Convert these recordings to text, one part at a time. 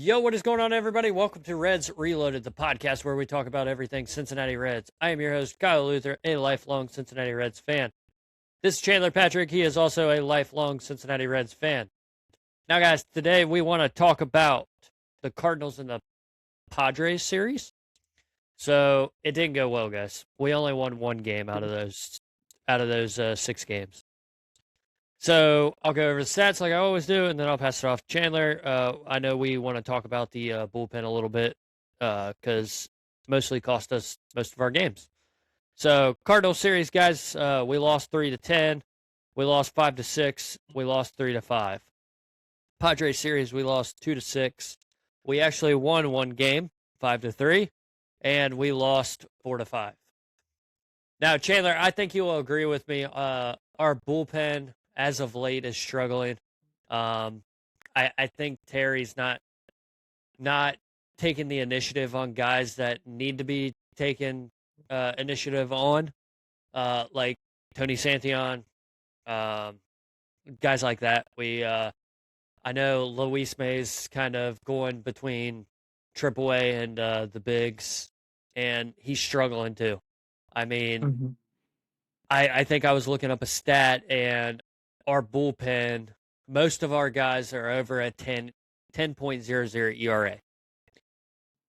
Yo, what is going on, everybody? Welcome to Reds Reloaded, the podcast where we talk about everything Cincinnati Reds. I am your host, Kyle Luther, a lifelong Cincinnati Reds fan. This is Chandler Patrick. He is also a lifelong Cincinnati Reds fan. Now, guys, today we want to talk about the Cardinals and the Padres series. So it didn't go well, guys. We only won one game out of those 6 games. So I'll go over the stats like I always do, and then I'll pass it off to Chandler. I know we want to talk about the bullpen a little bit because mostly cost us most of our games. So Cardinal series, guys, we lost 3-10, we lost 5-6, we lost 3-5. Padres series, we lost 2-6. We actually won one game, 5-3, and we lost 4-5. Now, Chandler, I think you will agree with me. Our bullpen, as of late, is struggling. I think Terry's not taking the initiative on guys that need to be taken initiative on, like Tony Santillan, guys like that. I know Luis May's kind of going between AAA and the bigs, and he's struggling too. I mean, I think I was looking up a stat, and our bullpen, most of our guys are over a 10.00 ERA.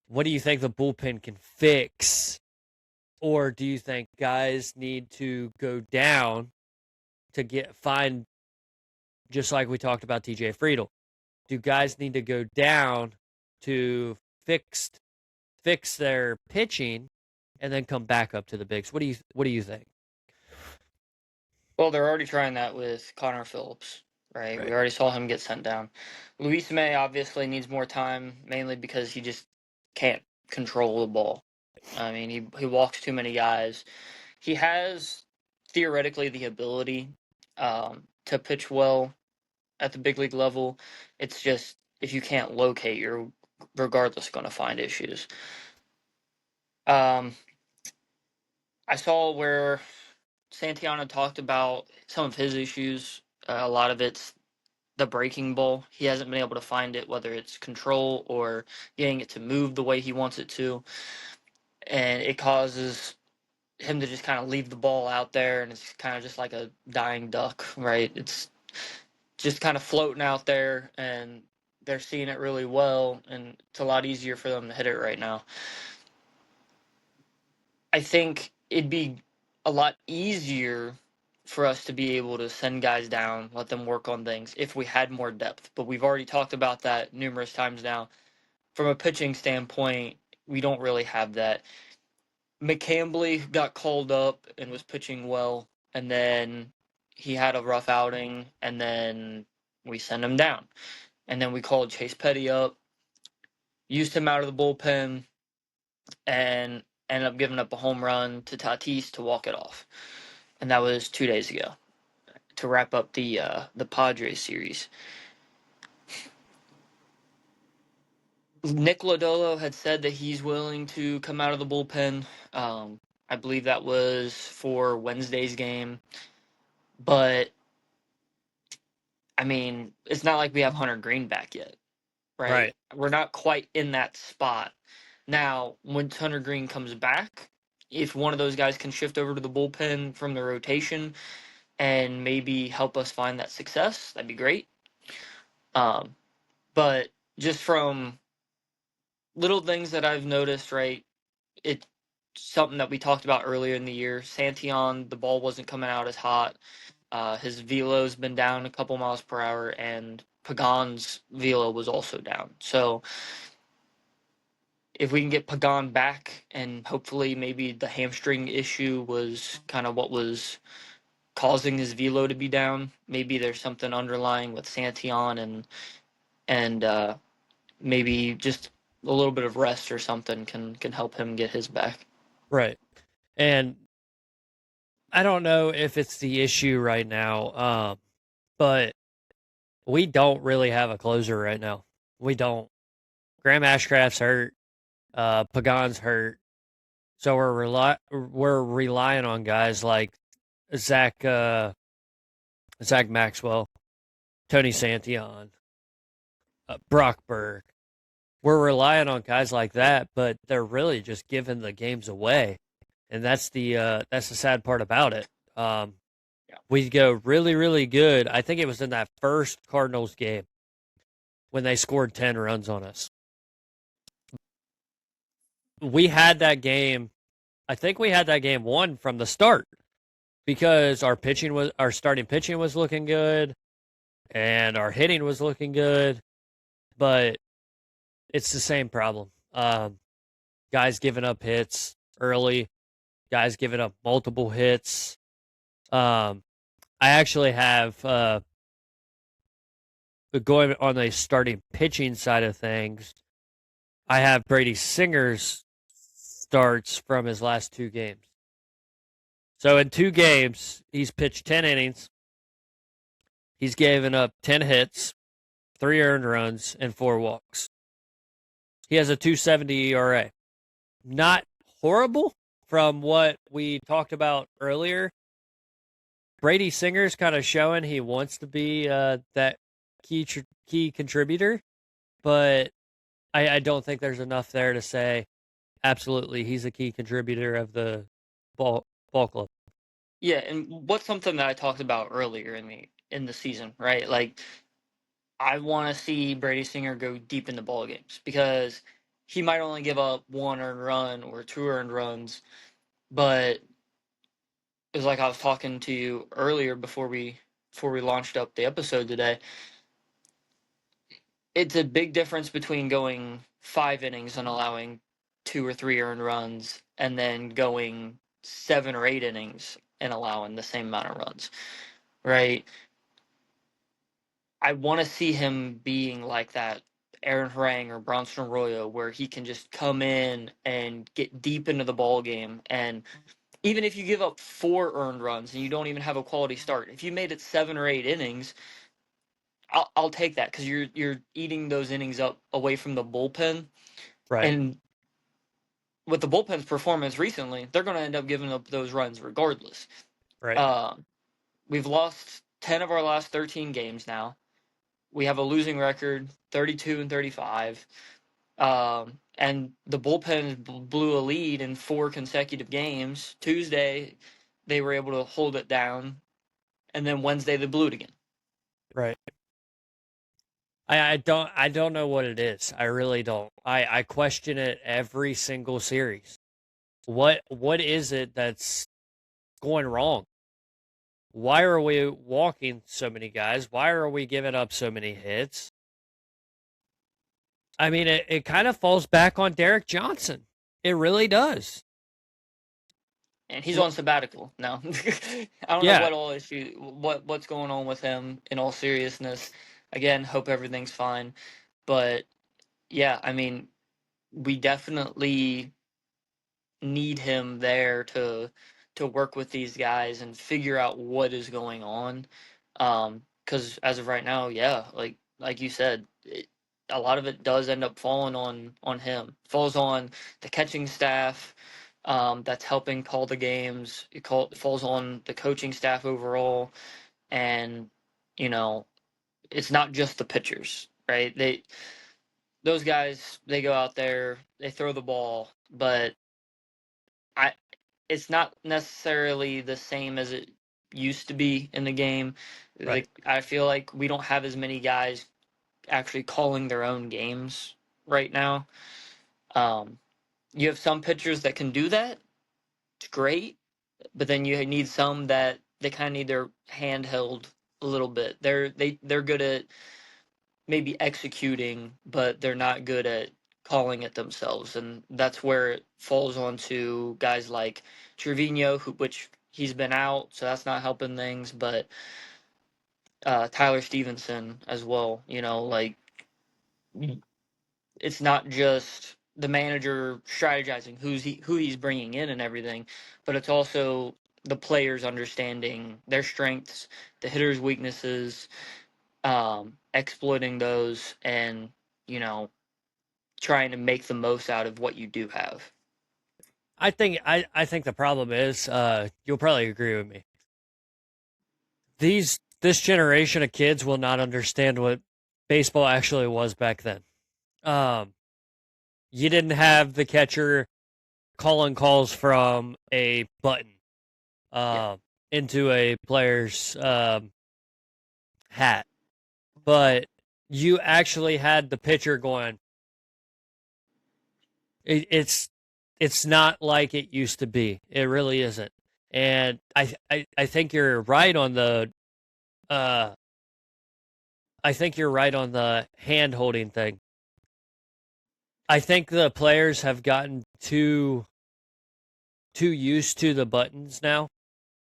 What do you think the bullpen can fix? Or do you think guys need to go down to find, just like we talked about TJ Friedel, do guys need to go down to fix their pitching and then come back up to the bigs? What do you think? Well, they're already trying that with Connor Phillips, right? We already saw him get sent down. Luis May obviously needs more time, mainly because he just can't control the ball. I mean, he walks too many guys. He has theoretically the ability to pitch well at the big league level. It's just if you can't locate, you're regardless going to find issues. I saw where Santiano talked about some of his issues. A lot of it's the breaking ball. He hasn't been able to find it, whether it's control or getting it to move the way he wants it to. And it causes him to just kind of leave the ball out there, and it's kind of just like a dying duck, right? It's just kind of floating out there, and they're seeing it really well, and it's a lot easier for them to hit it right now. I think it'd be a lot easier for us to be able to send guys down, let them work on things if we had more depth. But we've already talked about that numerous times now. From a pitching standpoint, we don't really have that. McCambley got called up and was pitching well, and then he had a rough outing, and then we sent him down. And then we called Chase Petty up, used him out of the bullpen, and ended up giving up a home run to Tatis to walk it off. And that was 2 days ago to wrap up the Padres series. Nick Lodolo had said that he's willing to come out of the bullpen. I believe that was for Wednesday's game. But, I mean, it's not like we have Hunter Green back yet, right? We're not quite in that spot. Now, when Hunter Green comes back, if one of those guys can shift over to the bullpen from the rotation and maybe help us find that success, that'd be great. But just from little things that I've noticed, right, it's something that we talked about earlier in the year. Santillan, the ball wasn't coming out as hot. His velo's been down a couple miles per hour, and Pagan's velo was also down. So if we can get Pagan back, and hopefully maybe the hamstring issue was kind of what was causing his velo to be down. Maybe there's something underlying with Santillan, and maybe just a little bit of rest or something can help him get his back. Right. And I don't know if it's the issue right now, but we don't really have a closer right now. We don't. Graham Ashcraft's hurt. Pagan's hurt. So we're relying on guys like Zach Maxwell, Tony Santillan, Brock Burke, we're relying on guys like that, but they're really just giving the games away, and that's the sad part about it. Yeah. We go really, really good. I think it was in that first Cardinals game when they scored 10 runs on us. We had that game. I think we had that game won from the start because our starting pitching was looking good and our hitting was looking good, but it's the same problem. Guys giving up hits early, guys giving up multiple hits. I actually have going on the starting pitching side of things. I have Brady Singer's starts from his last 2 games. So in 2 games, he's pitched 10 innings. He's given up 10 hits, 3 earned runs, and 4 walks. He has a 2.70 ERA. Not horrible from what we talked about earlier. Brady Singer's kind of showing he wants to be that key contributor, but I don't think there's enough there to say absolutely he's a key contributor of the ball club. Yeah, and what's something that I talked about earlier in the season, right? Like I want to see Brady Singer go deep into ball games because he might only give up 1 earned run or 2 earned runs, but it was like I was talking to you earlier before we launched up the episode today. It's a big difference between going 5 innings and allowing 2 or 3 earned runs and then going 7 or 8 innings and allowing the same amount of runs, right? I want to see him being like that Aaron Harang or Bronson Arroyo, where he can just come in and get deep into the ball game. And even if you give up 4 earned runs and you don't even have a quality start, if you made it 7 or 8 innings, I'll take that because you're eating those innings up away from the bullpen. Right. And with the bullpen's performance recently, they're going to end up giving up those runs regardless. Right. We've lost 10 of our last 13 games now. We have a losing record, 32-35. And the bullpen blew a lead in 4 consecutive games. Tuesday, they were able to hold it down, and then Wednesday they blew it again. Right. I don't know what it is. I really don't. I question it every single series. What is it that's going wrong? Why are we walking so many guys? Why are we giving up so many hits? I mean, it kind of falls back on Derek Johnson. It really does. And he's on sabbatical now. I don't know Yeah. what's going on with him. In all seriousness, again, hope everything's fine. But yeah, I mean, we definitely need him there to work with these guys and figure out what is going on. Because as of right now, yeah, like you said, a lot of it does end up falling on him. Falls on the catching staff. That's helping call the games. Falls on the coaching staff overall, and you know, it's not just the pitchers, right? Those guys, they go out there, they throw the ball, but I it's not necessarily the same as it used to be in the game. Right. I feel like we don't have as many guys actually calling their own games right now. Um, you have some pitchers that can do that. It's great, but then you need some that they kind of need their hand held a little bit. They're good at maybe executing, but they're not good at calling it themselves, and that's where it falls onto guys like Trevino, which he's been out, so that's not helping things. But Tyler Stevenson as well. Like it's not just the manager strategizing who he's bringing in and everything, but it's also the players understanding their strengths, the hitters' weaknesses, exploiting those, and you know trying to make the most out of what you do have. I think the problem is you'll probably agree with me. This generation of kids will not understand what baseball actually was back then. you didn't have the catcher calling calls from a button Yeah. into a player's hat, but you actually had the pitcher going. It's not like it used to be. It really isn't. And I think you're right on the uh I think you're right on the hand holding thing. I think the players have gotten too used to the buttons now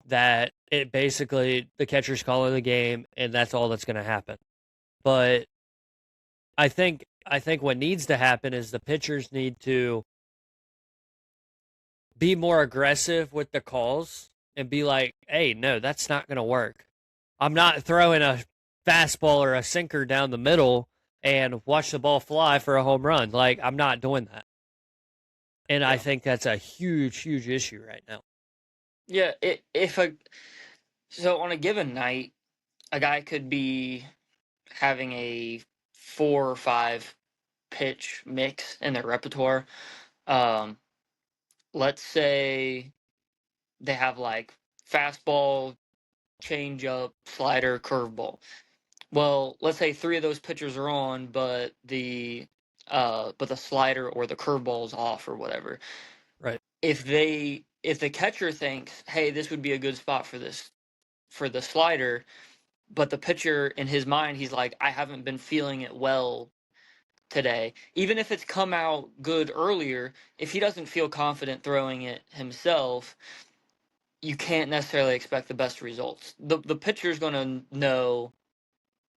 that it basically the catcher's calling the game and that's all that's going to happen. But I think what needs to happen is the pitchers need to be more aggressive with the calls and be like, "Hey, no, that's not going to work. I'm not throwing a fastball or a sinker down the middle and watch the ball fly for a home run. Like, I'm not doing that." And I Yeah. think that's a huge, huge issue right now. Yeah. So on a given night, a guy could be having a 4 or 5 pitch mix in their repertoire. Um, let's say they have like fastball, changeup, slider, curveball. Well, let's say 3 of those pitchers are on, but the slider or the curveball is off or whatever. Right. If the catcher thinks, hey, this would be a good spot for the slider, but the pitcher in his mind, he's like, I haven't been feeling it well today. Even if it's come out good earlier, if he doesn't feel confident throwing it himself, you can't necessarily expect the best results. The pitcher's going to know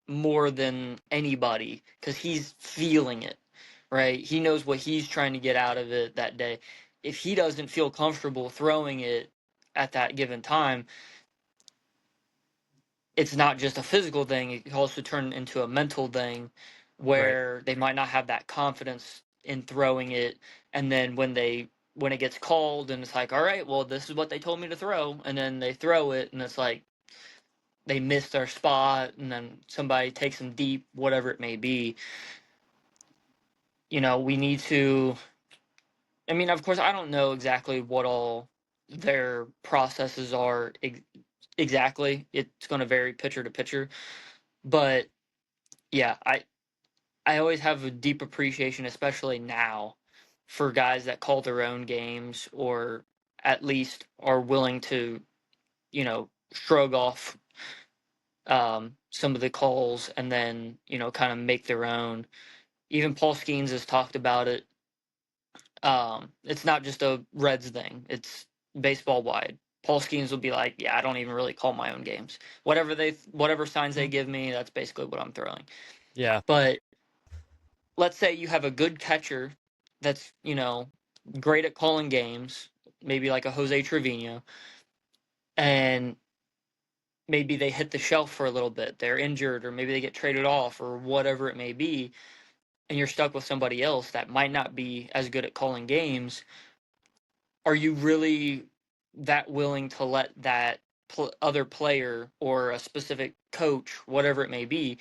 more than anybody because he's feeling it, right? He knows what he's trying to get out of it that day. If he doesn't feel comfortable throwing it at that given time, it's not just a physical thing, it can also turn into a mental thing Right. where they might not have that confidence in throwing it, and then when it gets called and it's like, all right, well, this is what they told me to throw, and then they throw it and it's like they miss their spot and then somebody takes them deep, whatever it may be. We need to. I mean, of course, I don't know exactly what all their processes are exactly. It's going to vary pitcher to pitcher, but yeah, I always have a deep appreciation, especially now, for guys that call their own games or at least are willing to, shrug off some of the calls and then, kind of make their own. Even Paul Skeens has talked about it. It's not just a Reds thing; it's baseball wide. Paul Skeens will be like, "Yeah, I don't even really call my own games. Whatever signs they give me, that's basically what I'm throwing." Yeah. But let's say you have a good catcher that's, great at calling games, maybe like a Jose Trevino, and maybe they hit the shelf for a little bit. They're injured, or maybe they get traded off, or whatever it may be, and you're stuck with somebody else that might not be as good at calling games. Are you really that willing to let that other player or a specific coach, whatever it may be,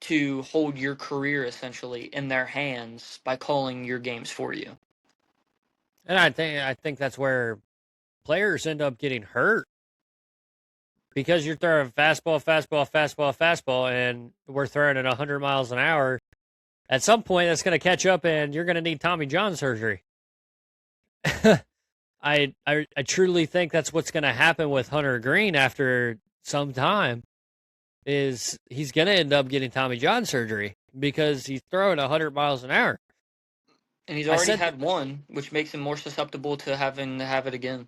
to hold your career essentially in their hands by calling your games for you? And I think that's where players end up getting hurt because you're throwing fastball, fastball, fastball, fastball, and we're throwing at 100 miles an hour. At some point, that's going to catch up, and you're going to need Tommy John surgery. I truly think that's what's going to happen with Hunter Green after some time. Is he's going to end up getting Tommy John surgery because he's throwing 100 miles an hour. And he's I already said had one, which makes him more susceptible to having to have it again.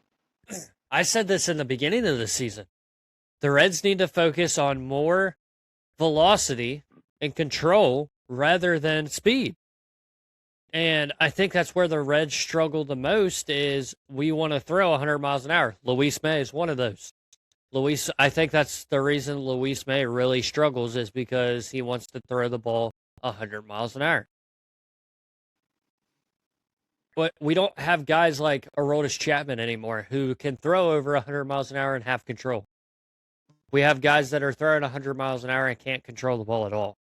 I said this in the beginning of the season. The Reds need to focus on more velocity and control rather than speed. And I think that's where the Reds struggle the most is we want to throw 100 miles an hour. Luis May is one of those. I think that's the reason Luis May really struggles is because he wants to throw the ball 100 miles an hour. But we don't have guys like Aroldis Chapman anymore who can throw over 100 miles an hour and have control. We have guys that are throwing 100 miles an hour and can't control the ball at all.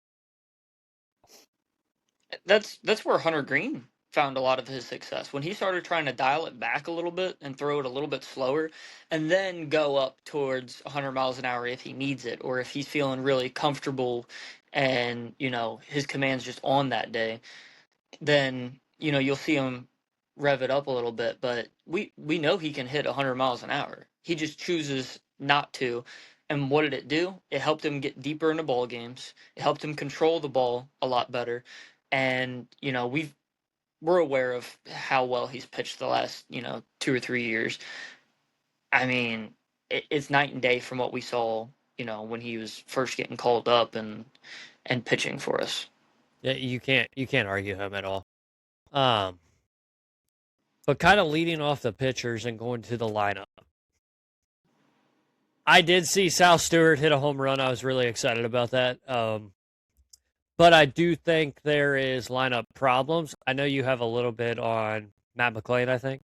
That's where Hunter Green found a lot of his success. When he started trying to dial it back a little bit and throw it a little bit slower, and then go up towards 100 miles an hour if he needs it, or if he's feeling really comfortable and, his command's just on that day, then, you'll see him rev it up a little bit. But we know he can hit 100 miles an hour. He just chooses not to. And what did it do? It helped him get deeper into ball games. It helped him control the ball a lot better. And, we're aware of how well he's pitched the last, 2 or 3 years. I mean, it's night and day from what we saw, when he was first getting called up and pitching for us. Yeah, you can't argue him at all. Um, but kind of leading off the pitchers and going to the lineup. I did see Sal Stewart hit a home run. I was really excited about that. But I do think there is lineup problems. I know you have a little bit on Matt McLain, I think.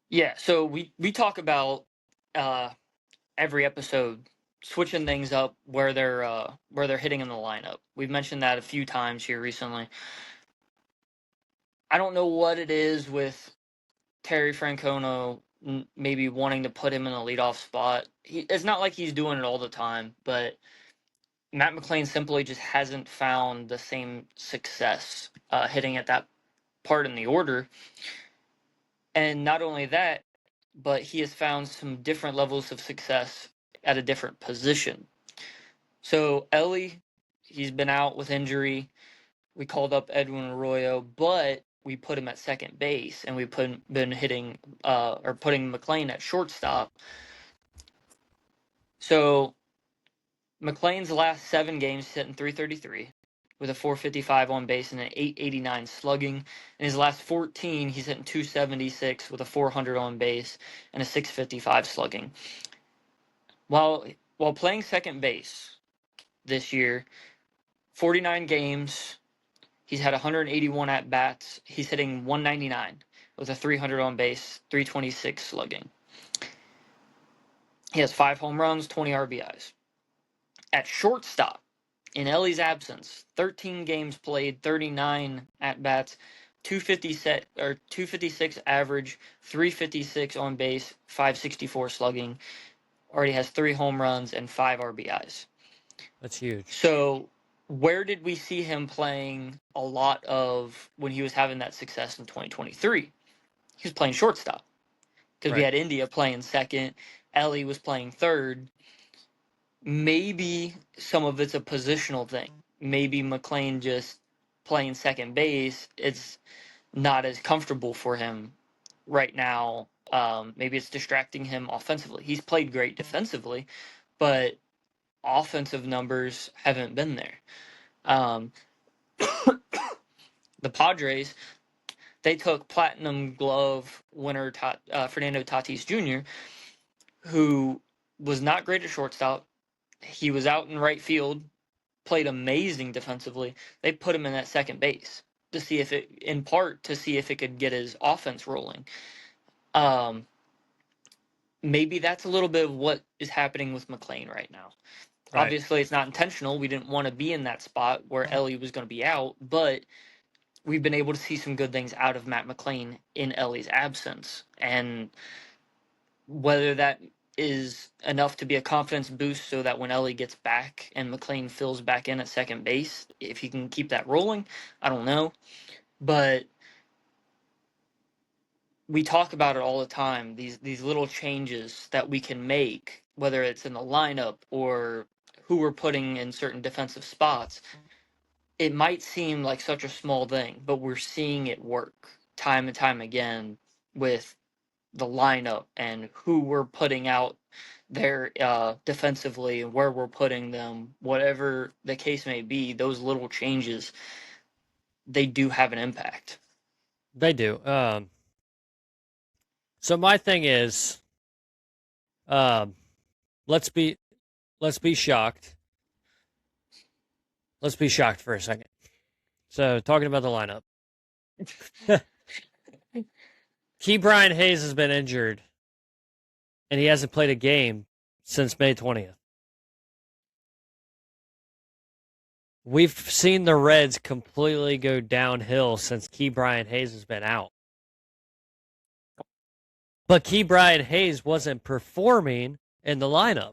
Yeah, so we talk about every episode switching things up where they're hitting in the lineup. We've mentioned that a few times here recently. I don't know what it is with Terry Francona maybe wanting to put him in a leadoff spot. It's not like he's doing it all the time, but Matt McLain simply just hasn't found the same success hitting at that part in the order. And not only that, but he has found some different levels of success at a different position. So Ellie, he's been out with injury. We called up Edwin Arroyo, but we put him at second base, and we've been hitting or putting McLain at shortstop. So McLain's last 7 games he's hitting .333 with a .455 on base and an .889 slugging. In his last 14, he's hitting .276 with a .400 on base and a .655 slugging. While playing second base this year, 49 games, he's had 181 at bats. He's hitting .199 with a .300 on base, .326 slugging. He has 5 home runs, 20 RBIs. At shortstop, in Ellie's absence, 13 games played, 39 at bats, 256 average, 356 on base, 564 slugging. Already has 3 home runs and 5 RBIs. That's huge. So where did we see him playing a lot of when he was having that success in 2023? He was playing shortstop because we had India playing second. Ellie was playing third. Maybe some of it's a positional thing. Maybe McLain just playing second base, it's not as comfortable for him right now. Maybe it's distracting him offensively. He's played great defensively, but offensive numbers haven't been there. The Padres, they took Platinum Glove winner Fernando Tatis Jr., who was not great at shortstop. He was out in right field, played amazing defensively. They put him in at second base to see if it could get his offense rolling. Maybe that's a little bit of what is happening with McLain right now. Right. Obviously, it's not intentional. We didn't want to be in that spot where Ellie was going to be out, but we've been able to see some good things out of Matt McLain in Ellie's absence. And whether that is enough to be a confidence boost so that when Ellie gets back and McLain fills back in at second base, if he can keep that rolling, I don't know. But we talk about it all the time, these little changes that we can make, whether it's in the lineup or who we're putting in certain defensive spots. It might seem like such a small thing, but we're seeing it work time and time again with the lineup and who we're putting out there defensively and where we're putting them. Whatever the case may be, those little changes, they do have an impact. They do. So my thing is, let's be shocked. Let's be shocked for a second. So talking about the lineup. Ke'Bryan Hayes has been injured, and he hasn't played a game since May 20th. we've seen the Reds completely go downhill since Ke'Bryan Hayes has been out. But Ke'Bryan Hayes wasn't performing in the lineup.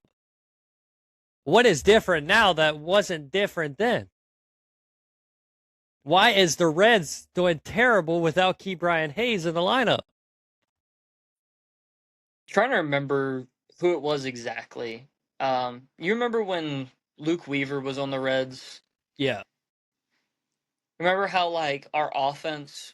What is different now that wasn't different then? Why is the Reds doing terrible without Ke'Bryan Hayes in the lineup? Trying to remember who it was exactly. You remember when Luke Weaver was on the Reds? Yeah. Remember how like our offense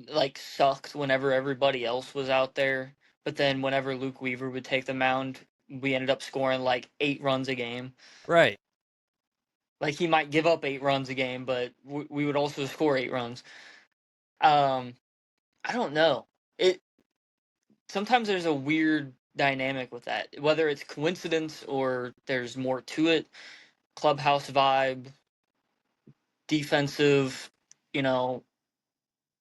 like sucked whenever everybody else was out there, but then whenever Luke Weaver would take the mound, we ended up scoring like 8 runs a game. Right. Like he might give up 8 runs a game, but we would also score 8 runs. I don't know. It sometimes there's a weird dynamic with that, whether it's coincidence or there's more to it. Clubhouse vibe, defensive, you know,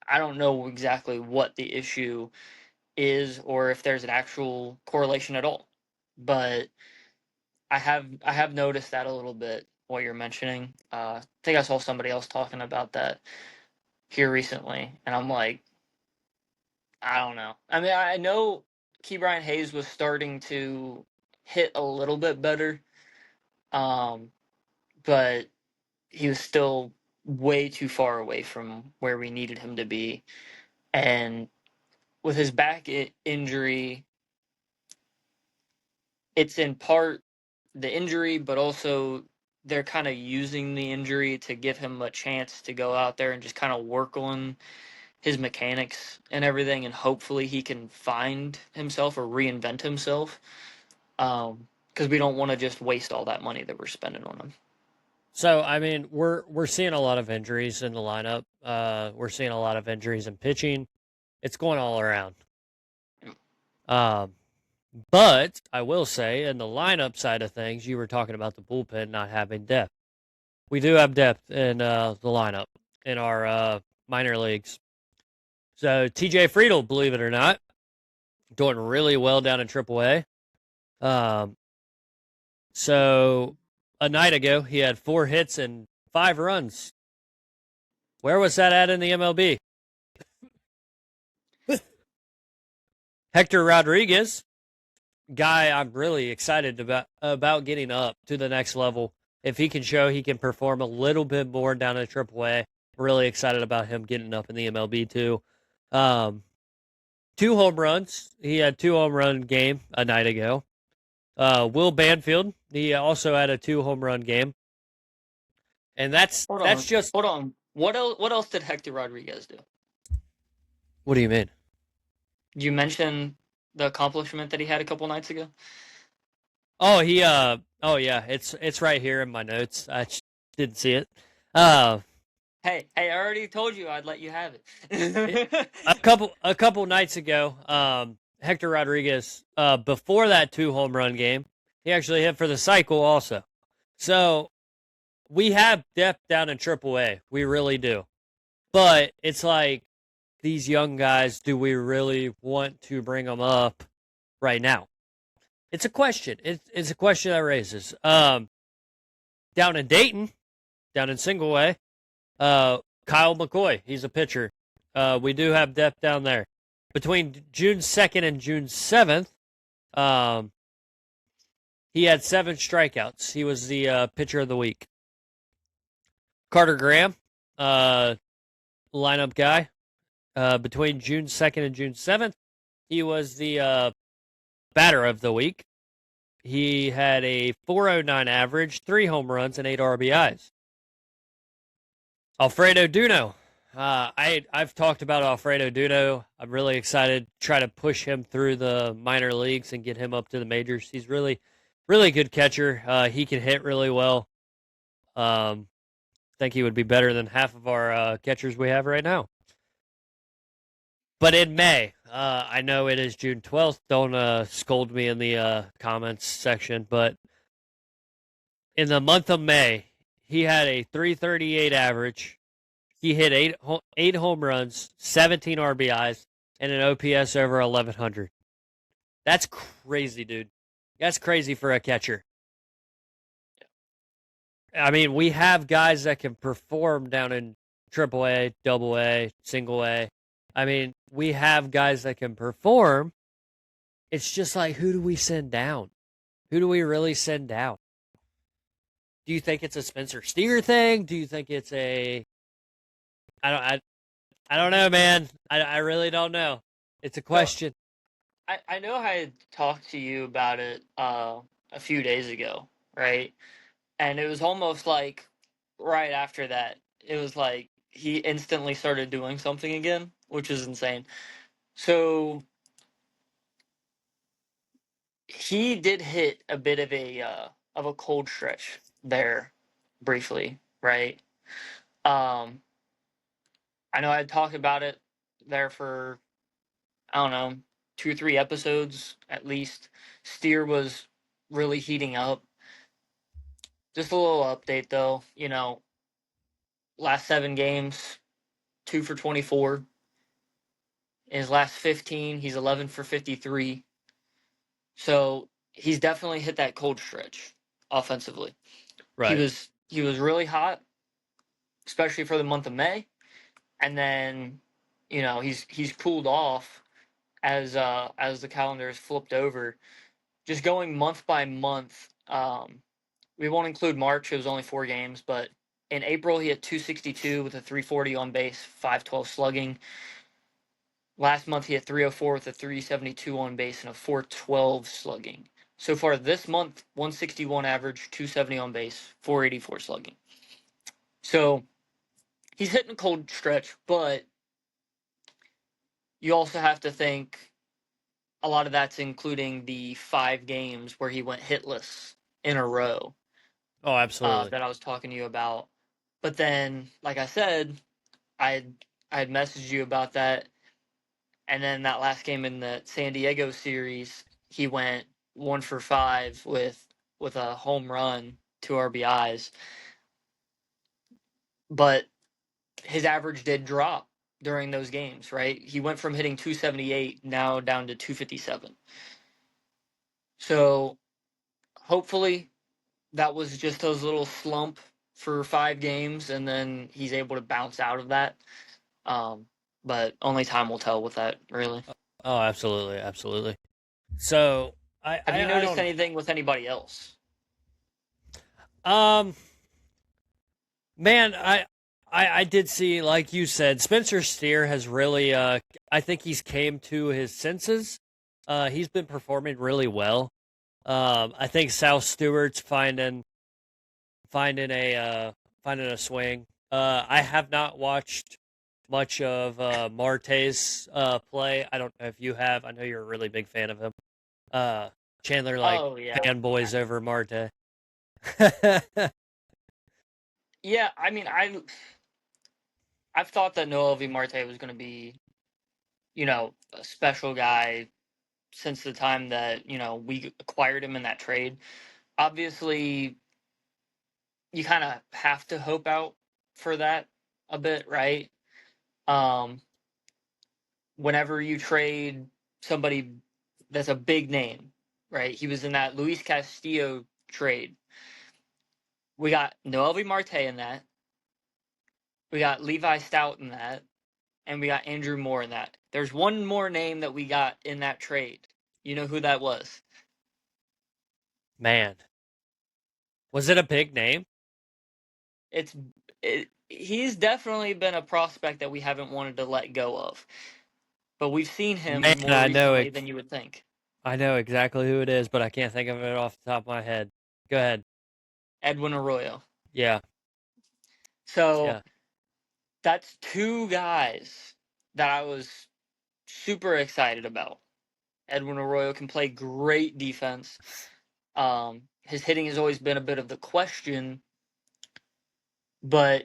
I don't know exactly what the issue is or if there's an actual correlation at all. But I have noticed that a little bit what you're mentioning. I think I saw somebody else talking about that here recently, and I'm like, I don't know. I mean, I know Ke'Bryan Hayes was starting to hit a little bit better, um, but he was still way too far away from where we needed him to be. And with his back injury, it's in part the injury, but also they're kind of using the injury to give him a chance to go out there and just kind of work on his mechanics and everything, and hopefully he can find himself or reinvent himself. Because we don't want to just waste all that money that we're spending on him. So I mean, we're seeing a lot of injuries in the lineup. We're seeing a lot of injuries in pitching. It's going all around. But I will say, in the lineup side of things, you were talking about the bullpen not having depth. We do have depth in the lineup in our minor leagues. So TJ Friedel, believe it or not, doing really well down in AAA. So a night ago, he had 4 hits and 5 runs. Where was that at in the MLB? Hector Rodriguez, guy I'm really excited about getting up to the next level. If he can show he can perform a little bit more down in AAA, really excited about him getting up in the MLB too. 2 home runs. He had 2 home run game a night ago. Will Banfield, he also had a 2 home run game. And that's just hold on. What else did Hector Rodriguez do? What do you mean? You mentioned the accomplishment that he had a couple nights ago. Oh, oh yeah, it's right here in my notes. I didn't see it. Hey, I already told you I'd let you have it. a couple nights ago, Hector Rodriguez, before that 2 home run game, he actually hit for the cycle also. So we have depth down in AAA. We really do. But it's like these young guys, do we really want to bring them up right now? It's a question. It's a question that raises. Down in Dayton, down in Single A, Kyle McCoy, he's a pitcher. We do have depth down there. Between June 2nd and June 7th, he had 7 strikeouts. He was the pitcher of the week. Carter Graham, lineup guy. Between June 2nd and June 7th, he was the batter of the week. He had a 409 average, 3 home runs, and 8 RBIs. Alfredo Duno. I've talked about Alfredo Duno. I'm really excited to try to push him through the minor leagues and get him up to the majors. He's really, really good catcher. He can hit really well. I think he would be better than half of our catchers we have right now. But in May, I know it is June 12th. Don't scold me in the comments section. But in the month of May, he had a 338 average. He hit 8 home runs, 17 RBIs, and an OPS over 1100. That's crazy, dude. That's crazy for a catcher. I mean, we have guys that can perform down in triple A, double A, single A. I mean, we have guys that can perform. It's just like, who do we send down? Who do we really send down? Do you think it's a Spencer Steer thing? Do you think it's a I don't I don't know, man. I really don't know. It's a So question. I know I had talked to you about it a few days ago, right? And it was almost like right after that, it was like he instantly started doing something again, which is insane. So he did hit a bit of a cold stretch there briefly, right? Um, I know I had talked about it there for I don't know 2 or 3 episodes at least. Steer was really heating up. Just a little update though, last 7 games, 2 for 24. In his last 15, he's 11 for 53. So he's definitely hit that cold stretch offensively. He Right. was he was really hot, especially for the month of May, and then he's cooled off as the calendar is flipped over. Just going month by month. We won't include March; it was only 4 games, but in April he hit 262 with a 340 on base, 512 slugging. Last month he hit 304 with a 372 on base and a 412 slugging. So far this month, 161 average, 270 on base, 484 slugging. So he's hitting a cold stretch, but you also have to think a lot of that's including the 5 games where he went hitless in a row Oh, absolutely. that I was talking to you about. But then, like I said, I I had messaged you about that. And then that last game in the San Diego series, he went 1 for 5 with a home run, 2 RBIs. But his average did drop during those games, right? He went from hitting 278 now down to 257. So hopefully that was just those little slump for 5 games, and then he's able to bounce out of that. Um, but only time will tell with that, really. Oh, absolutely, absolutely. So Have you I noticed don't anything with anybody else? um man, I did see, like you said, Spencer Steer has really I think he's came to his senses. He's been performing really well. I think South Stewart's finding a finding a swing. I have not watched much of Marte's play. I don't know if you have. I know you're a really big fan of him. Uh, Chandler like Oh yeah. fanboys over Marte. Yeah, I mean, I've thought that Noel V. Marte was going to be, a special guy since the time that we acquired him in that trade. Obviously, you kind of have to hope out for that a bit, right? Um, Whenever you trade somebody that's a big name, right? He was in that Luis Castillo trade. We got Noel V. Marte in that. We got Levi Stout in that. And we got Andrew Moore in that. There's one more name that we got in that trade. You know who that was? Man, was it a big name? It's he's definitely been a prospect that we haven't wanted to let go of. But we've seen Man, him more recently than you would think. I know exactly who it is, but I can't think of it off the top of my head. Go ahead. Edwin Arroyo. Yeah, So yeah. that's 2 guys that I was super excited about. Edwin Arroyo can play great defense. His hitting has always been a bit of the question, but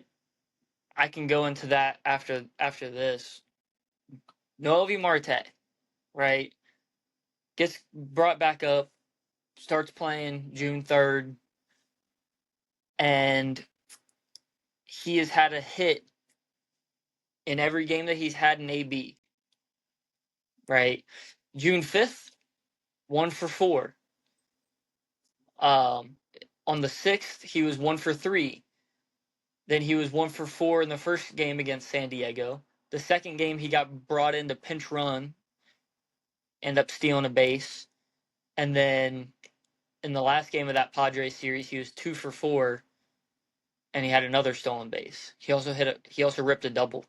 I can go into that after this. Noelvi Marte, right? Gets brought back up, starts playing June 3rd, and he has had a hit in every game that he's had in AB, right? June 5th, 1 for 4. Um, On the 6th, he was 1 for 3. Then he was 1 for 4 in the first game against San Diego. The second game, he got brought in to pinch run, end up stealing a base. And then in the last game of that Padres series, he was 2 for 4, and he had another stolen base. He also ripped a double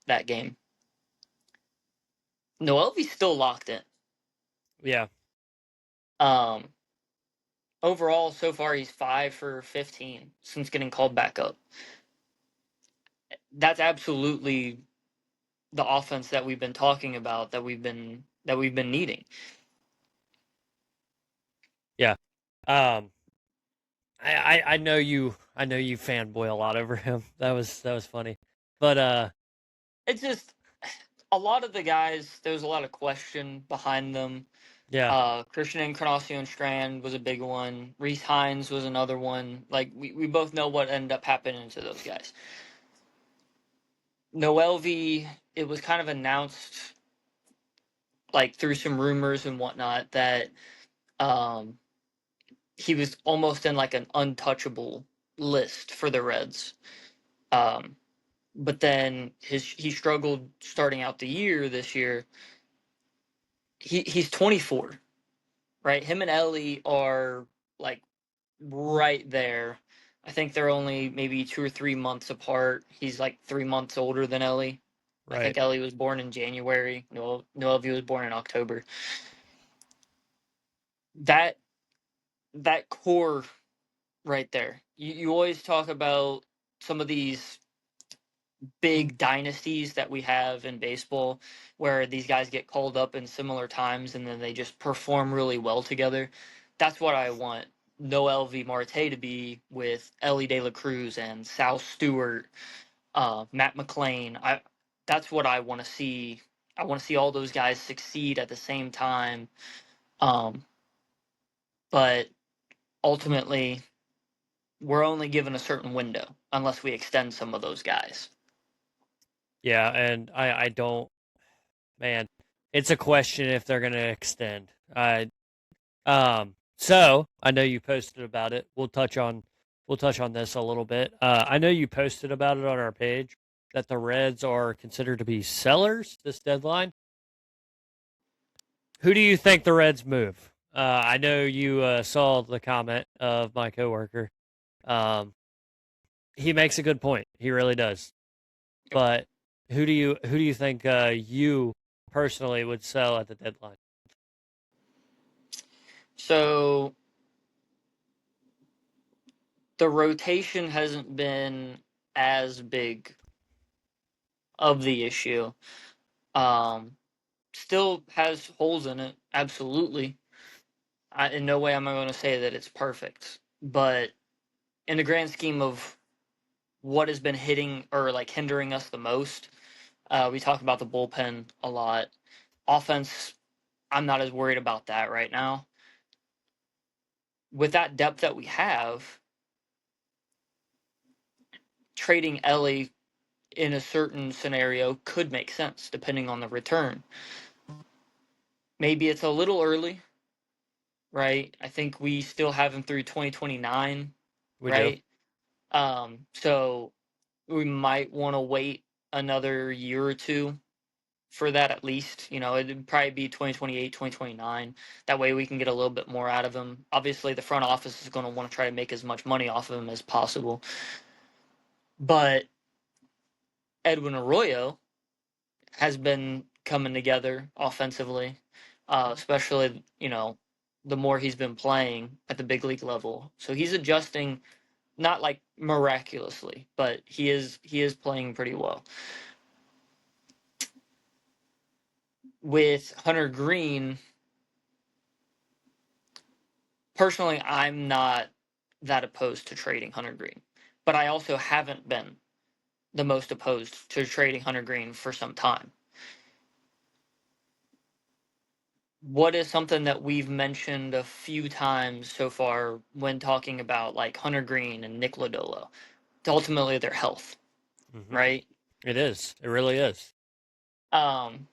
that game. Noelvi's still locked in. Yeah. Um, Overall, so far he's 5 for 15 since getting called back up. That's absolutely the offense that we've been talking about, that we've been needing. Yeah. I know you fanboy a lot over him. That was funny. But It's just a lot of the guys. There was a lot of question behind them. yeah. Christian Encarnacion Strand was a big one. Reese Hines was another one. Like we both know what ended up happening to those guys. Noelvi, it was kind of announced, like through some rumors and whatnot, that um, he was almost in like an untouchable list for the Reds. Um, but then he struggled starting out the year this year. He's 24, right? Him and Ellie are like right there. I think they're only maybe 2 or 3 months apart. He's like 3 months older than Ellie. I Right. think Ellie was born in January. Noelvi was born in October. That core right there. You always talk about some of these big dynasties that we have in baseball where these guys get called up in similar times and then they just perform really well together. That's what I want Noel V. Marte to be with Ellie De La Cruz and Sal Stewart, Matt McLean. That's what I want to see. I want to see all those guys succeed at the same time. Um, but ultimately, we're only given a certain window unless we extend some of those guys. Yeah, and I don't, man, it's a question if they're gonna extend. So I know you posted about it. We'll touch on this a little bit. I know you posted about it on our page that the Reds are considered to be sellers this deadline. Who do you think the Reds move? I know you saw the comment of my coworker. Um, he makes a good point. He really does. But who do you think you personally would sell at the deadline? So the rotation hasn't been as big of the issue. Um, Still has holes in it, absolutely. In no way am I going to say that it's perfect, but in the grand scheme of what has been hitting or like hindering us the most, we talk about the bullpen a lot. Offense, I'm not as worried about that right now. With that depth that we have, trading Ellie in a certain scenario could make sense depending on the return. Maybe it's a little early, right? I think we still have him through 2029, We do. right? So we might want to wait another year or two for that at least. It'd probably be 2028, 2029. That way we can get a little bit more out of him. Obviously, the front office is going to want to try to make as much money off of him as possible. But Edwin Arroyo has been coming together offensively, especially the more he's been playing at the big league level. So he's adjusting, not like miraculously, but he is playing pretty well. With Hunter Green, personally, I'm not that opposed to trading Hunter Green, but I also haven't been the most opposed to trading Hunter Green for some time. What is something that we've mentioned a few times so far when talking about like Hunter Green and Nick Lodolo? It's ultimately their health, Mm-hmm. right? It is. It really is. Um,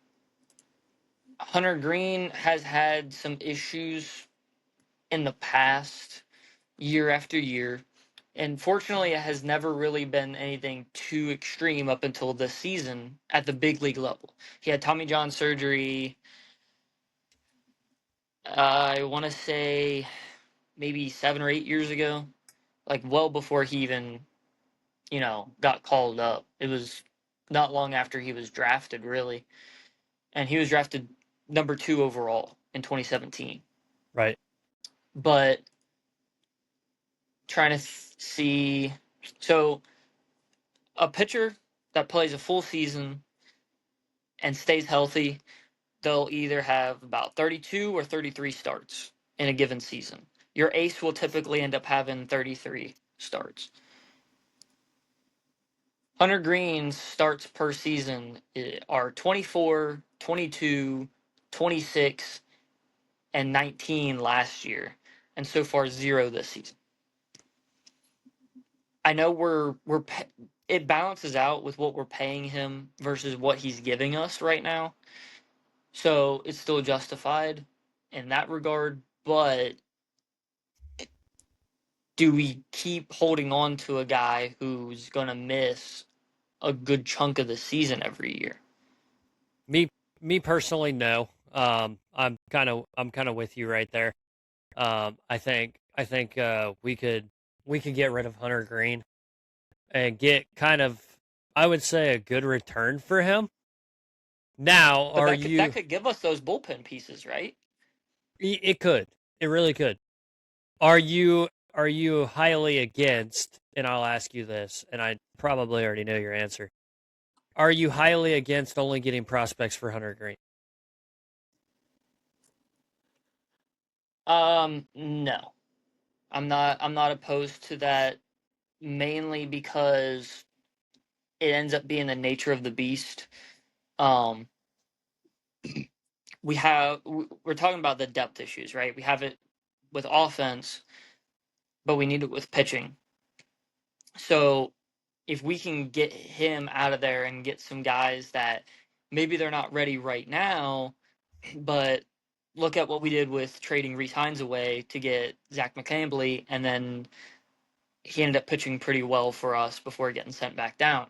Hunter Green has had some issues in the past, year after year. And fortunately, it has never really been anything too extreme up until this season at the big league level. He had Tommy John surgery, I want to say maybe 7 or 8 years ago, like well before he even, got called up. It was not long after he was drafted, really. And he was drafted number 2 overall in 2017. Right. But trying to see, so a pitcher that plays a full season and stays healthy, they'll either have about 32 or 33 starts in a given season. Your ace will typically end up having 33 starts. Hunter Green's starts per season are 24, 22, 26, and 19 last year, and so far 0 this season. I know it balances out with what we're paying him versus what he's giving us right now. So it's still justified in that regard, but do we keep holding on to a guy who's going to miss a good chunk of the season every year? Me me personally, no. I'm kind of with you right there. I think we could get rid of Hunter Green and get kind of, I would say, a good return for him. Now, But are that you? could give us those bullpen pieces, right? It could. It really could. Are you highly against? And I'll ask you this, and I probably already know your answer. Are you highly against only getting prospects for Hunter Green? No. I'm not opposed to that, mainly because it ends up being the nature of the beast. Um we're talking about the depth issues, right? We have it with offense, but we need it with pitching. So if we can get him out of there and get some guys that maybe they're not ready right now, but look at what we did with trading Reese Hines away to get Zach McCambley, and then he ended up pitching pretty well for us before getting sent back down.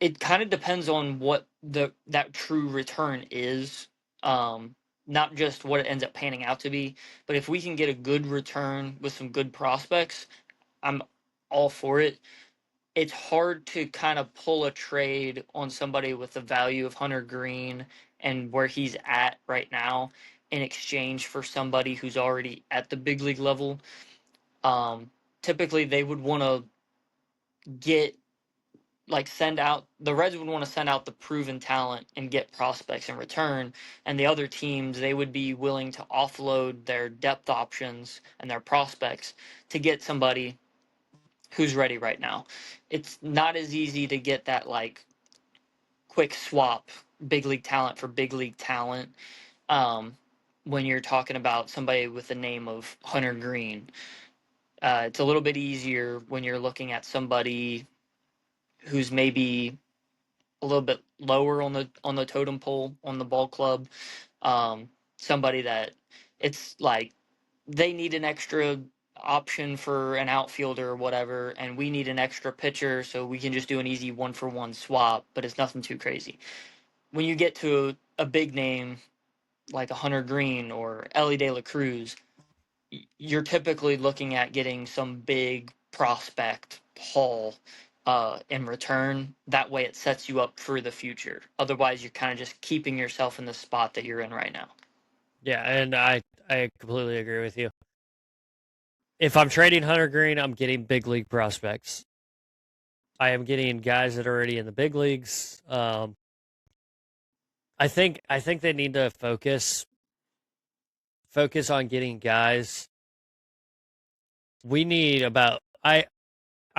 It kind of depends on what that true return is. Not just what it ends up panning out to be, but if we can get a good return with some good prospects, I'm all for it. It's hard to kind of pull a trade on somebody with the value of Hunter Green and where he's at right now in exchange for somebody who's already at the big league level. Typically, they would want to get send out the Reds would want to send out the proven talent and get prospects in return, and the other teams, they would be willing to offload their depth options and their prospects to get somebody who's ready right now. It's not as easy to get that quick swap, big league talent for big league talent, um, when you're talking about somebody with the name of Hunter Green. It's a little bit easier when you're looking at somebody who's maybe a little bit lower on the totem pole on the ball club. Somebody that it's like they need an extra option for an outfielder or whatever, and we need an extra pitcher, so we can just do an easy 1-for-1 swap, but it's nothing too crazy. When you get to a big name like a Hunter Green or Ellie De La Cruz, you're typically looking at getting some big prospect haul in return. That way, it sets you up for the future. Otherwise, you're kind of just keeping yourself in the spot that you're in right now. Yeah, and I completely agree with you. If I'm trading Hunter Green, I'm getting big league prospects. I am getting guys that are already in the big leagues. I think they need to focus on getting guys. We need I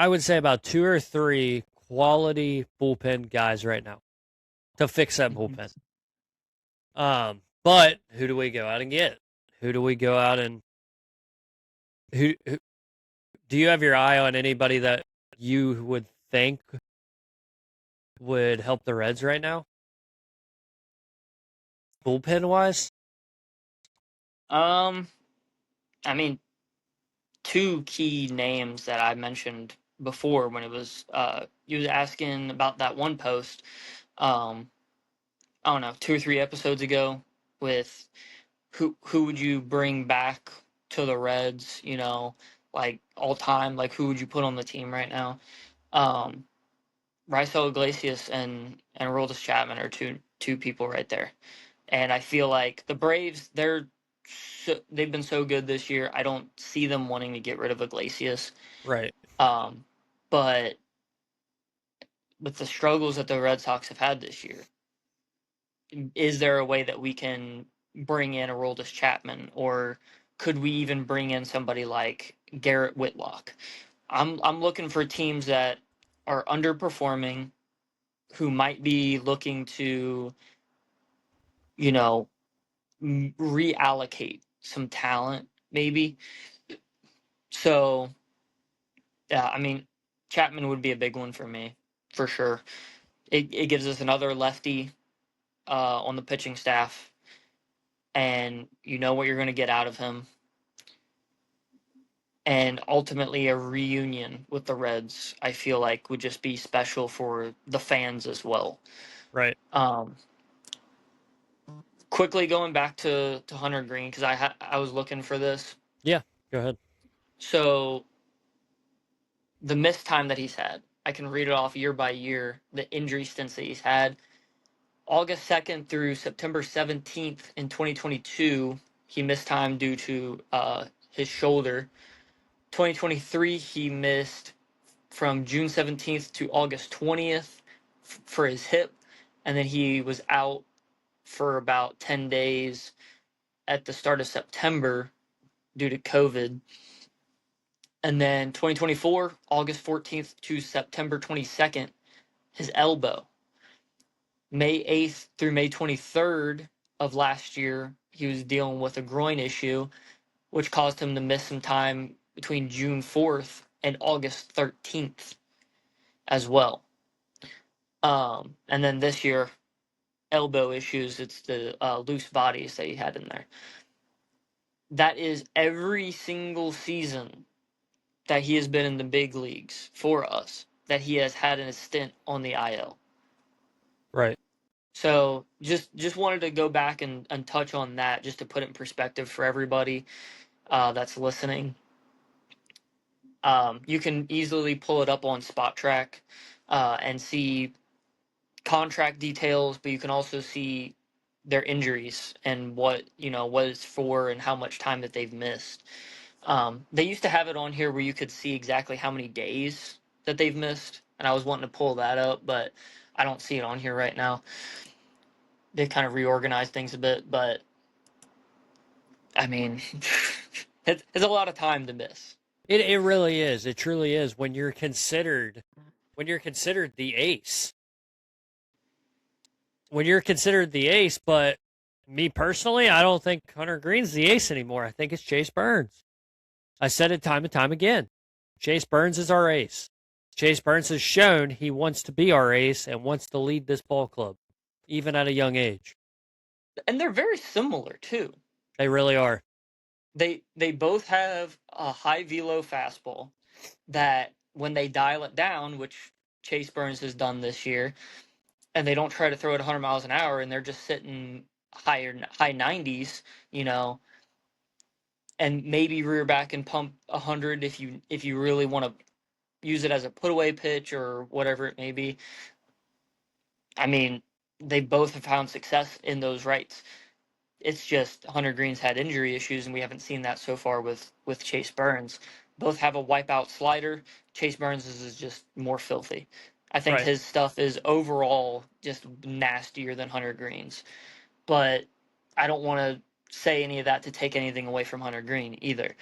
would say about 2 or 3 quality bullpen guys right now to fix that Mm-hmm. bullpen. But who do we go out and get? Who do we go out and who do you have your eye on anybody that you would think would help the Reds right now? Bullpen wise? Um, I mean, two key names that I mentioned before when it was you was asking about that one post. Um, I don't know, 2 or 3 episodes ago with who would you bring back to the Reds? You know, like all time, like who would you put on the team right now? Um, Raisel Iglesias and Aroldis Chapman are two people right there. And I feel like the Braves, they've been so good this year. I don't see them wanting to get rid of Iglesias. Right. Um, but with the struggles that the Red Sox have had this year, is there a way that we can bring in Aroldis Chapman, or could we even bring in somebody like Garrett Whitlock? I'm looking for teams that are underperforming, who might be looking to, you know, reallocate some talent, maybe. So, yeah, I mean, Chapman would be a big one for me, for sure. It gives us another lefty on the pitching staff, and you know what you're going to get out of him. And ultimately, a reunion with the Reds, I feel like, would just be special for the fans as well. Right. Um, quickly going back to Hunter Green, because I was looking for this. Yeah. Go ahead. So the missed time that he's had, I can read it off year by year. The injury stints that he's had. August 2nd through September 17th in 2022, he missed time due to his shoulder. 2023, he missed from June 17th to August 20th for his hip, and then he was out for about 10 days at the start of September due to COVID. And then 2024, August 14th to September 22nd, his elbow. May 8th through May 23rd of last year, he was dealing with a groin issue, which caused him to miss some time between June 4th and August 13th as well. And then this year, elbow issues, it's the loose bodies that he had in there. That is every single season that he has been in the big leagues for us, that he has had a stint on the IL. Right. So just wanted to go back and touch on that just to put it in perspective for everybody that's listening. You can easily pull it up on Spot Track and see contract details, but you can also see their injuries and what it's for and how much time that they've missed. They used to have it on here where you could see exactly how many days that they've missed, and I was wanting to pull that up, but I don't see it on here right now. They've kind of reorganized things a bit, but I mean, it's a lot of time to miss. It really is. It truly is when you're considered the ace. When you're considered the ace, but me personally, I don't think Hunter Green's the ace anymore. I think it's Chase Burns. I said it time and time again. Chase Burns is our ace. Chase Burns has shown he wants to be our ace and wants to lead this ball club, even at a young age. And they're very similar too. They really are. They both have a high velo fastball that when they dial it down, which Chase Burns has done this year, and they don't try to throw it 100 miles an hour, and they're just sitting high 90s, and maybe rear back and pump 100 if you really want to use it as a put away pitch or whatever it may be. I mean, they both have found success in those rights. It's just Hunter Green's had injury issues, and we haven't seen that so far with Chase Burns. Both have a wipeout slider. Chase Burns is just more filthy. I think Right. his stuff is overall just nastier than Hunter Green's. But I don't want to say any of that to take anything away from Hunter Green either.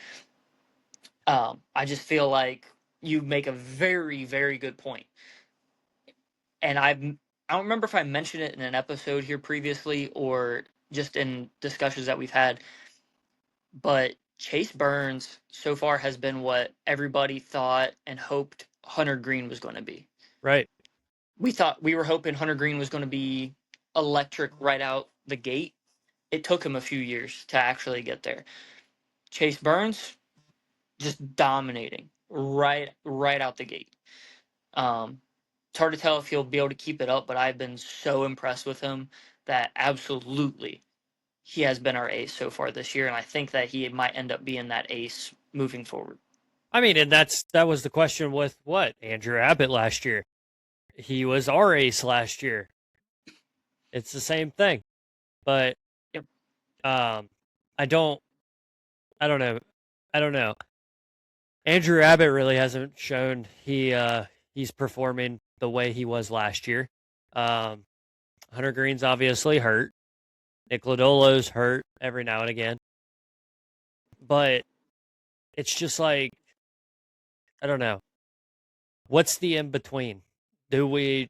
I just feel like you make a very, very good point. And I don't remember if I mentioned it in an episode here previously or just in discussions that we've had, but Chase Burns so far has been what everybody thought and hoped Hunter Green was going to be. Right. We were hoping Hunter Green was going to be electric right out the gate. It took him a few years to actually get there. Chase Burns just dominating right out the gate. It's hard to tell if he'll be able to keep it up, but I've been so impressed with him that absolutely he has been our ace so far this year, and I think that he might end up being that ace moving forward. I mean, and that was the question with Andrew Abbott last year. He was our ace last year. It's the same thing, but Yep. I don't know. Andrew Abbott really hasn't shown he's performing the way he was last year. Hunter Green's obviously hurt. Nick Lodolo's hurt every now and again. But it's just like, I don't know. What's the in between? Do we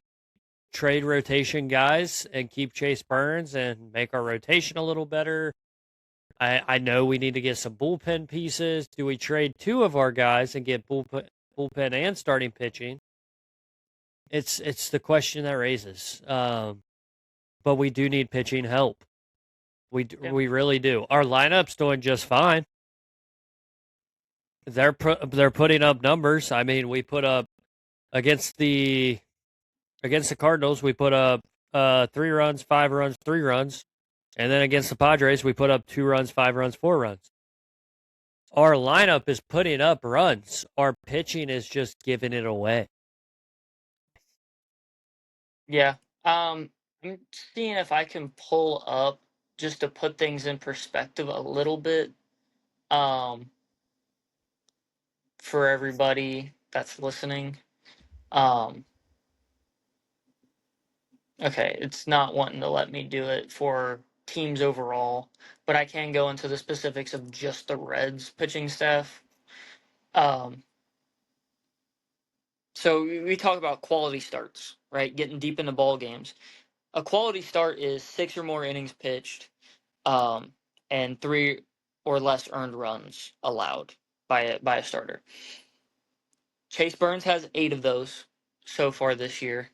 trade rotation guys and keep Chase Burns and make our rotation a little better? I know we need to get some bullpen pieces. Do we trade two of our guys and get bullpen and starting pitching? It's the question that raises. But we do need pitching help. We really do. Our lineup's doing just fine. They're putting up numbers. I mean, we put up against the Cardinals, we put up 3 runs, 5 runs, 3 runs. And then against the Padres, we put up 2 runs, 5 runs, 4 runs. Our lineup is putting up runs. Our pitching is just giving it away. Yeah. I'm seeing if I can pull up just to put things in perspective a little bit. For everybody that's listening. Okay, it's not wanting to let me do it for teams overall, but I can go into the specifics of just the Reds pitching staff. So we talk about quality starts, right? Getting deep into ball games. A quality start is 6 or more innings pitched, and 3 or less earned runs allowed by a starter. Chase Burns has 8 of those so far this year.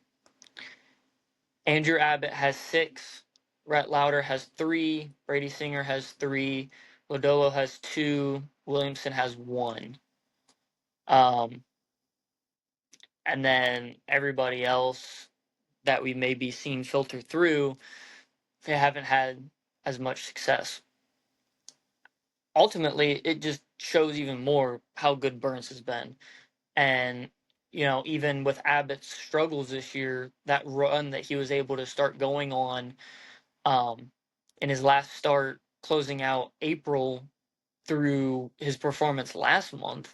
Andrew Abbott has 6. Rhett Lauder has 3. Brady Singer has 3. Lodolo has 2. Williamson has 1. And then everybody else that we may be seeing filter through, they haven't had as much success. Ultimately, it just shows even more how good Burns has been. And, even with Abbott's struggles this year, that run that he was able to start going on in his last start, closing out April through his performance last month,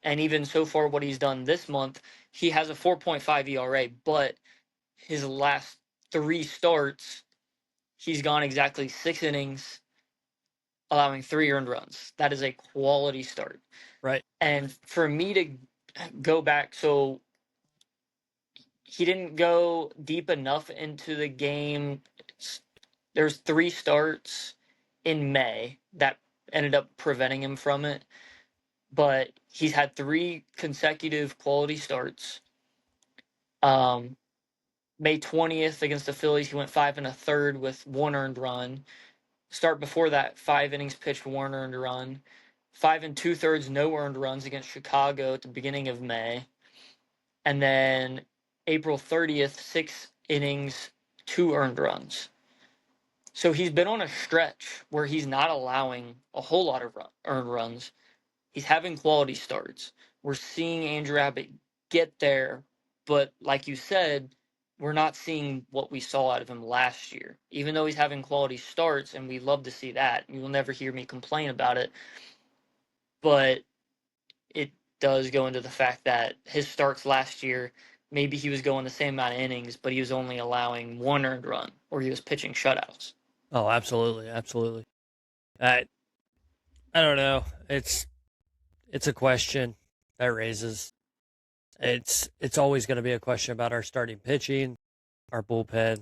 and even so far what he's done this month, he has a 4.5 ERA, but his last 3 starts, he's gone exactly 6 innings, allowing 3 earned runs. That is a quality start. Right. And for me to go back, so he didn't go deep enough into the game. There's 3 starts in May that ended up preventing him from it. But he's had 3 consecutive quality starts. May 20th against the Phillies, he went 5 1/3 with 1 earned run. Start before that, 5 innings pitched, 1 earned run. 5 2/3 no earned runs against Chicago at the beginning of May. And then April 30th, 6 innings, 2 earned runs. So he's been on a stretch where he's not allowing a whole lot of earned runs. He's having quality starts. We're seeing Andrew Abbott get there, but like you said, we're not seeing what we saw out of him last year. Even though he's having quality starts, and we love to see that, you will never hear me complain about it. But it does go into the fact that his starts last year, maybe he was going the same amount of innings, but he was only allowing 1 earned run, or he was pitching shutouts. Oh, absolutely, absolutely. I don't know. It's a question that raises. It's always going to be a question about our starting pitching, our bullpen.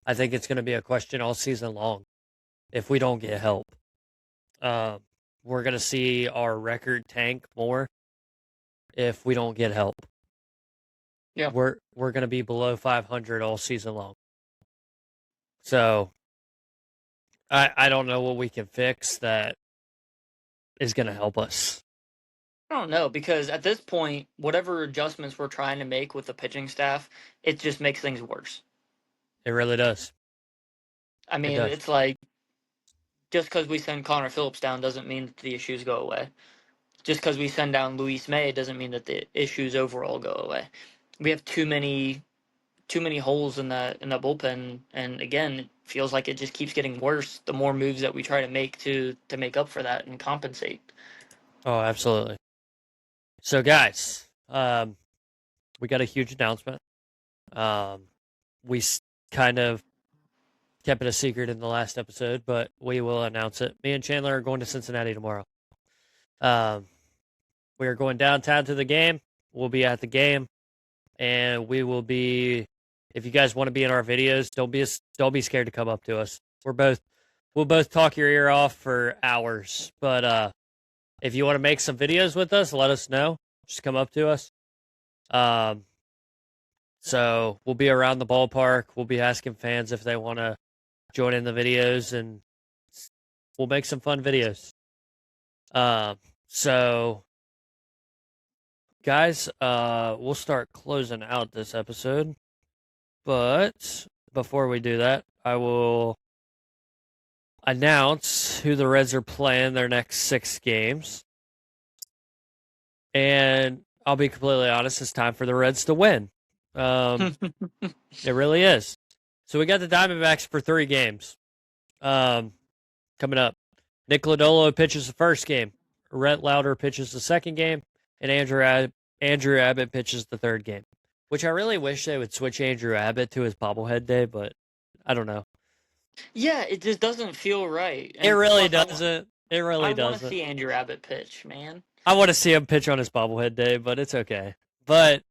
I think it's going to be a question all season long if we don't get help. We're going to see our record tank more if we don't get help. Yeah. We're going to be below 500 all season long. So I don't know what we can fix that is going to help us. I don't know, because at this point, whatever adjustments we're trying to make with the pitching staff, it just makes things worse. It really does. I It mean, does. it's like just because we send Connor Phillips down doesn't mean that the issues go away. Just because we send down Luis May doesn't mean that the issues overall go away. We have too many holes in that bullpen, and again, it feels like it just keeps getting worse the more moves that we try to make to make up for that and compensate. Oh, absolutely. So, guys, we got a huge announcement. We kind of kept it a secret in the last episode, but we will announce it. Me and Chandler are going to Cincinnati tomorrow. Um, we are going downtown to the game. We'll be at the game, and we will be. If you guys want to be in our videos, don't be scared to come up to us. We'll both talk your ear off for hours. But if you want to make some videos with us, let us know. Just come up to us. Um, so we'll be around the ballpark. We'll be asking fans if they want to join in the videos, and we'll make some fun videos. So guys, we'll start closing out this episode. But before we do that, I will announce who the Reds are playing their next 6 games. And I'll be completely honest, it's time for the Reds to win. It really is. So we got the Diamondbacks for 3 games. Coming up. Nick Lodolo pitches the first game. Rhett Lauder pitches the second game. And Andrew Abbott pitches the third game. Which I really wish they would switch Andrew Abbott to his bobblehead day, but I don't know. Yeah, it just doesn't feel right. It And really plus, doesn't. It really I want to doesn't. see Andrew Abbott pitch, man. I want to see him pitch on his bobblehead day, but it's okay. But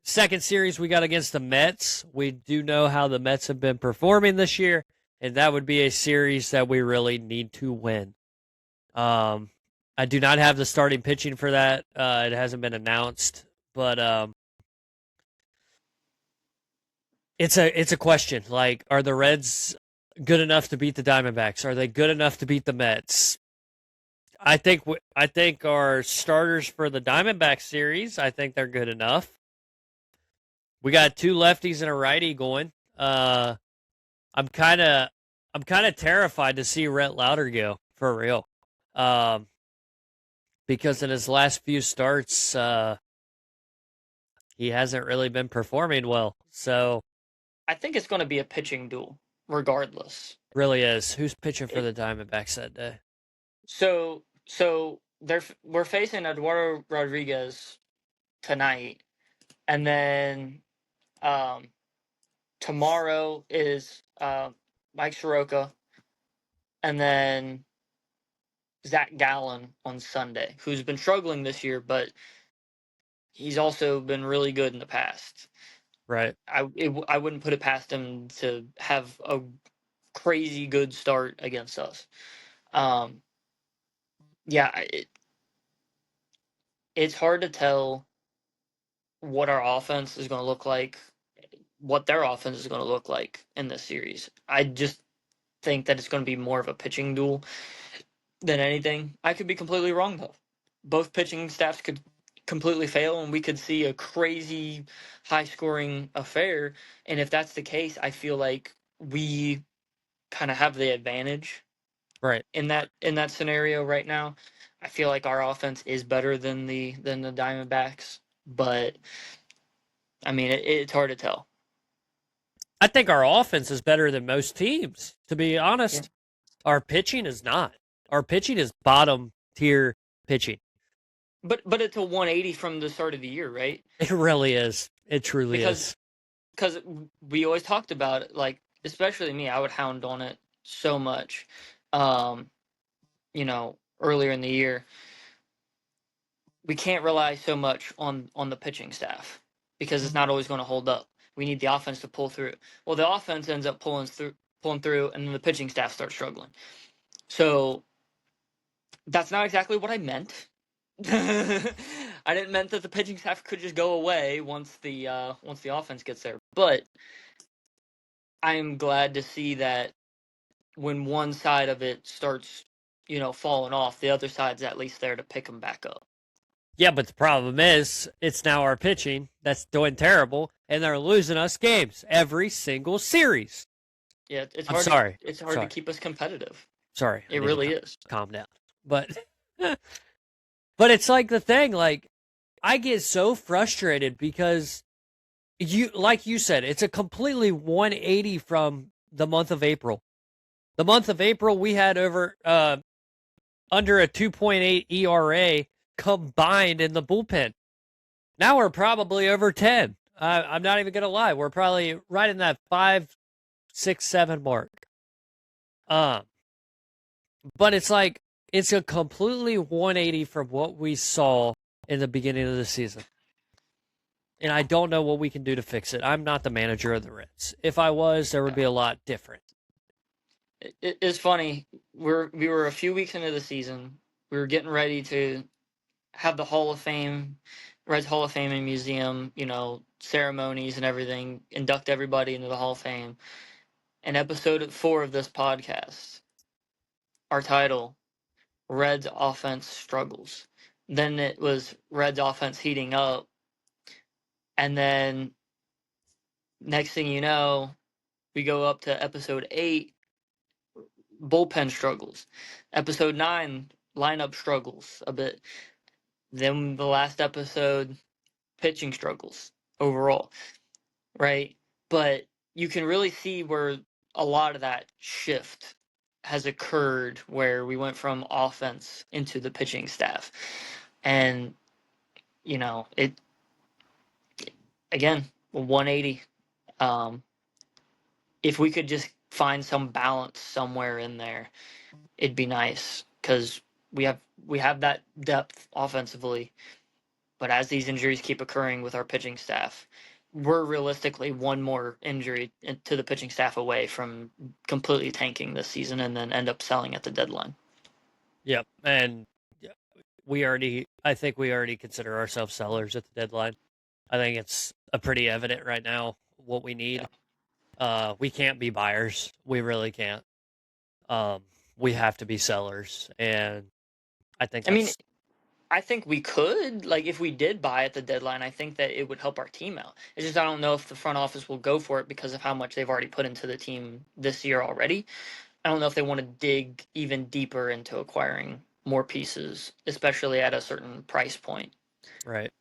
second series we got against the Mets. We do know how the Mets have been performing this year, and that would be a series that we really need to win. I do not have the starting pitching for that. It hasn't been announced, but it's a question. Like, are the Reds good enough to beat the Diamondbacks? Are they good enough to beat the Mets? I think our starters for the Diamondback series, I think they're good enough. We got 2 lefties and a righty going. I'm kind of terrified to see Rhett Lauder go for real. Because in his last few starts, he hasn't really been performing well. So I think it's going to be a pitching duel, regardless. really is. Who's pitching for the Diamondbacks that day? So we're facing Eduardo Rodriguez tonight, and then tomorrow is Mike Soroka, and then Zach Gallen on Sunday, who's been struggling this year, but he's also been really good in the past. Right. I wouldn't put it past him to have a crazy good start against us. Yeah, it's hard to tell what our offense is going to look like, what their offense is going to look like in this series. I just think that it's going to be more of a pitching duel than anything. I could be completely wrong, though. Both pitching staffs could completely fail, and we could see a crazy high-scoring affair. And if that's the case, I feel like we kind of have the advantage Right. in that scenario right now. I feel like our offense is better than the Diamondbacks, but I mean it's hard to tell. I think our offense is better than most teams, to be honest. Yeah. Our pitching is not. Our pitching is bottom tier pitching. But it's a 180 from the start of the year, right? It really is. It truly is. Because we always talked about it, like especially me, I would hound on it so much. Earlier in the year, we can't rely so much on the pitching staff because it's not always going to hold up. We need the offense to pull through. Well, the offense ends up pulling through, and then the pitching staff starts struggling. So that's not exactly what I meant. I didn't meant that the pitching staff could just go away once the offense gets there. But I am glad to see that when one side of it starts fallen off, the other side's at least there to pick them back up. Yeah, but the problem is, it's now our pitching that's doing terrible, and they're losing us games every single series. Yeah, it's I'm hard. sorry. It's hard to keep us competitive. Sorry, it really is. Calm down, but but it's like the thing. Like, I get so frustrated because like you said, it's a completely 180 from the month of April. The month of April, we had over under a 2.8 ERA combined in the bullpen. Now we're probably over 10. I'm not even gonna lie. We're probably right in that 5, 6, 7 mark. But it's like it's a completely 180 from what we saw in the beginning of the season. And I don't know what we can do to fix it. I'm not the manager of the Reds. If I was, there would be a lot different. It's funny. We were a few weeks into the season. We were getting ready to have the Hall of Fame, Reds Hall of Fame and Museum, ceremonies and everything, induct everybody into the Hall of Fame. And episode 4 of this podcast, our title, Reds Offense Struggles. Then it was Reds Offense Heating Up. And then next thing you know, we go up to episode 8, Bullpen Struggles. Episode 9, Lineup Struggles a bit. Then the last episode, Pitching Struggles overall, right? But you can really see where a lot of that shift has occurred, where we went from offense into the pitching staff. And, it, again, 180. If we could just find some balance somewhere in there, it'd be nice, because we have that depth offensively. But as these injuries keep occurring with our pitching staff, we're realistically one more injury to the pitching staff away from completely tanking this season and then end up selling at the deadline. Yep, and I think we already consider ourselves sellers at the deadline. I think it's pretty evident right now what we need. Yeah. We can't be buyers. We really can't. We have to be sellers, and I think I think we could, if we did buy at the deadline, I think that it would help our team out. It's just I don't know if the front office will go for it because of how much they've already put into the team this year already. I don't know if they want to dig even deeper into acquiring more pieces, especially at a certain price point. Right.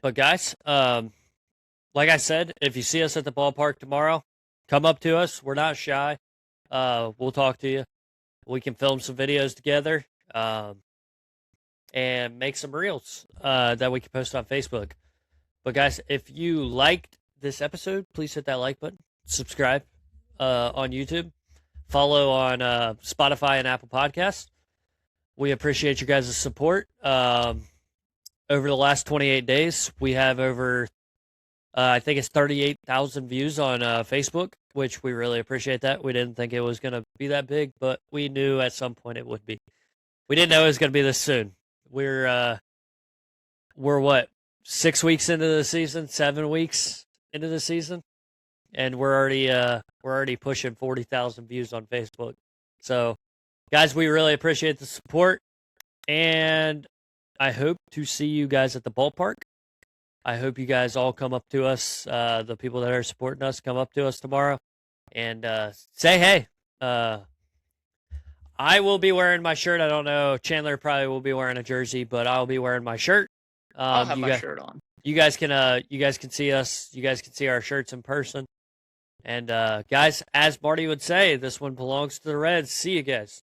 But guys, like I said, if you see us at the ballpark tomorrow, come up to us. We're not shy. We'll talk to you. We can film some videos together. And make some reels that we can post on Facebook. But guys, if you liked this episode, please hit that like button. Subscribe on YouTube. Follow on Spotify and Apple Podcasts. We appreciate you guys' support. Over the last 28 days, we have over, I think it's 38,000 views on Facebook, which we really appreciate that. We didn't think it was going to be that big, but we knew at some point it would be. We didn't know it was going to be this soon. We're what, 6 weeks into the season, 7 weeks into the season, and we're already pushing 40,000 views on Facebook. So, guys, we really appreciate the support, and I hope to see you guys at the ballpark. I hope you guys all come up to us. The people that are supporting us come up to us tomorrow and say hey. I will be wearing my shirt. I don't know. Chandler probably will be wearing a jersey, but I'll be wearing my shirt. I'll have my shirt on. You guys can see us. You guys can see our shirts in person. And guys, as Marty would say, this one belongs to the Reds. See you guys.